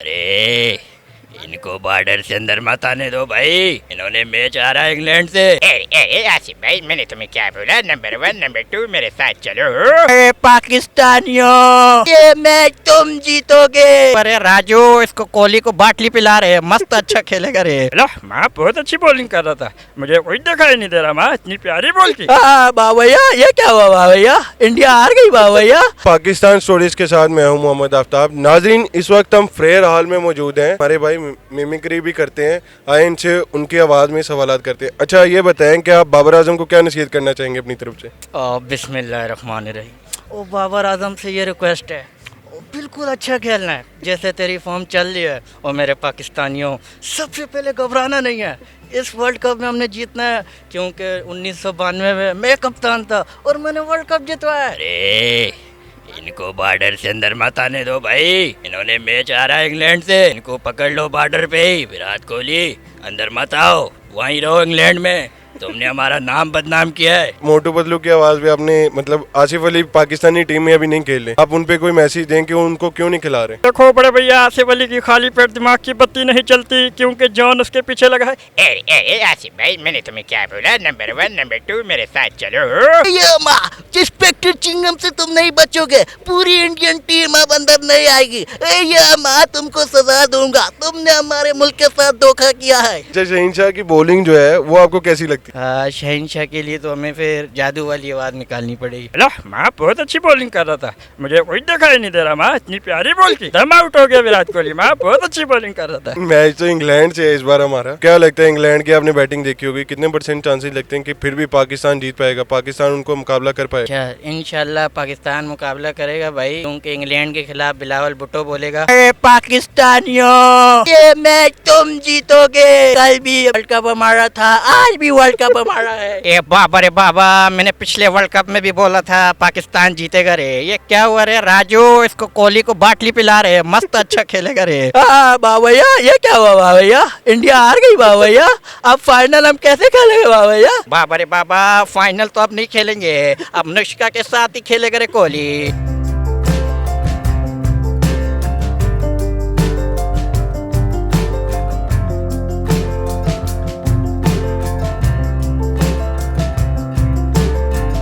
अरे इनको बॉर्डर से अंदर मत आने दो भाई, इन्होंने मैच आ रहा है इंग्लैंड से। ए आसिफ भाई, मैंने तुम्हें क्या बोला? नंबर 1 नंबर 2 मेरे साथ चलो। अरे पाकिस्तानियों, ये मैच तुम जीतोगे। अरे राजू, इसको कोहली को बाटली पिला रहे, मस्त अच्छा खेलेगा रे। हेलो माँ, बहुत अच्छी बॉलिंग कर रहा था, मुझे कोई दिखाई नहीं दे रहा माँ, इतनी प्यारी बॉल की। बावैया, ये क्या हुआ बावैया? इंडिया हार गई बावैया। पाकिस्तान स्टोरीज के साथ मैं हूं मोहम्मद आफ्ताब। नाजरीन, इस वक्त हम फ्रेयर हॉल में मौजूद हैं। हमारे भाई मिमिक्री भी करते हैं, आए इनसे उनकी आवाज़ में सवालात करते हैं। अच्छा ये बताएं कि आप बाबर आजम को क्या नसीहत करना चाहेंगे अपनी तरफ से? बिस्मिल्लाहिर्रहमानिर्रहीम। ओ बाबर आजम से ये रिक्वेस्ट है, बिल्कुल अच्छा खेलना है जैसे तेरी फॉर्म चल रही है। और मेरे पाकिस्तानियों, सबसे पहले घबराना नहीं है। इस वर्ल्ड कप में हमने जीतना है, क्योंकि 1992 में मैं कप्तान था और मैंने वर्ल्ड कप जितवाया। अरे इनको बॉर्डर से अंदर मत आने दो भाई, इन्होंने मैच आ रहा है इंग्लैंड से, इनको पकड़ लो बॉर्डर पे ही। विराट कोहली अंदर मत आओ, वहीं रहो इंग्लैंड में, तुमने हमारा नाम बदनाम किया है। मोटू पतलू की आवाज़ में आपने मतलब आसिफ अली पाकिस्तानी टीम में अभी नहीं खेल रहे, आप उन पे कोई मैसेज दें कि उनको क्यों नहीं खिला रहे? देखो बड़े भैया, आसिफ अली की खाली पेट दिमाग की बत्ती नहीं चलती, क्योंकि जॉन उसके पीछे लगा है। ए आसिफ भाई, मैंने तुम्हें क्या बोला? नंबर 1 नंबर 2 मेरे साथ चलो। ये माँ, इंस्पेक्टर चिंगम से तुम नहीं बचोगे, पूरी इंडियन टीम अब अंदर नहीं आएगी। ये माँ, तुमको सजा दूंगा, तुमने हमारे मुल्क के साथ धोखा किया है। अच्छा, शहीनशाह की बॉलिंग जो है वो आपको कैसी लगती है? शहनशाह के लिए तो हमें फिर जादू वाली आवाज निकालनी पड़ेगी। हेलो माँ, बहुत अच्छी बॉलिंग कर रहा था, मुझे कोई दिखाई नहीं दे रहा माँ, इतनी प्यारी बॉल की। दम आउट हो गया विराट कोहली, माँ बहुत अच्छी बॉलिंग कर रहा था। मैच तो इंग्लैंड से है इस बार हमारा। क्या लगता है इंग्लैंड की आपने बैटिंग देखी होगी, कितने % चांसेस लगते हैं कि फिर भी पाकिस्तान जीत पाएगा, पाकिस्तान उनको मुकाबला कर पाएगा? अच्छा, इंशाल्लाह पाकिस्तान मुकाबला करेगा भाई, क्योंकि इंग्लैंड के खिलाफ बिलावल भुट्टो बोलेगा, अरे पाकिस्तानियों, ये मैच तुम जीतोगे। कल भी वर्ल्ड कप हमारा था, आज भी वर्ल्ड कप हमारा है। ए बाबा रे बाबा, मैंने पिछले वर्ल्ड कप में भी बोला था पाकिस्तान जीतेगा रे। ये क्या हुआ रे राजू, इसको कोहली को बाटली पिला रहे, मस्त अच्छा खेलेगा रे। बावैया, ये क्या हुआ बावैया? इंडिया हार गई बावैया। अब फाइनल हम कैसे खेलेंगे बावैया? बाबा रे बाबा, फाइनल तो अब नहीं खेलेंगे, अब अनुष्का के साथ ही खेलेगा रे कोहली।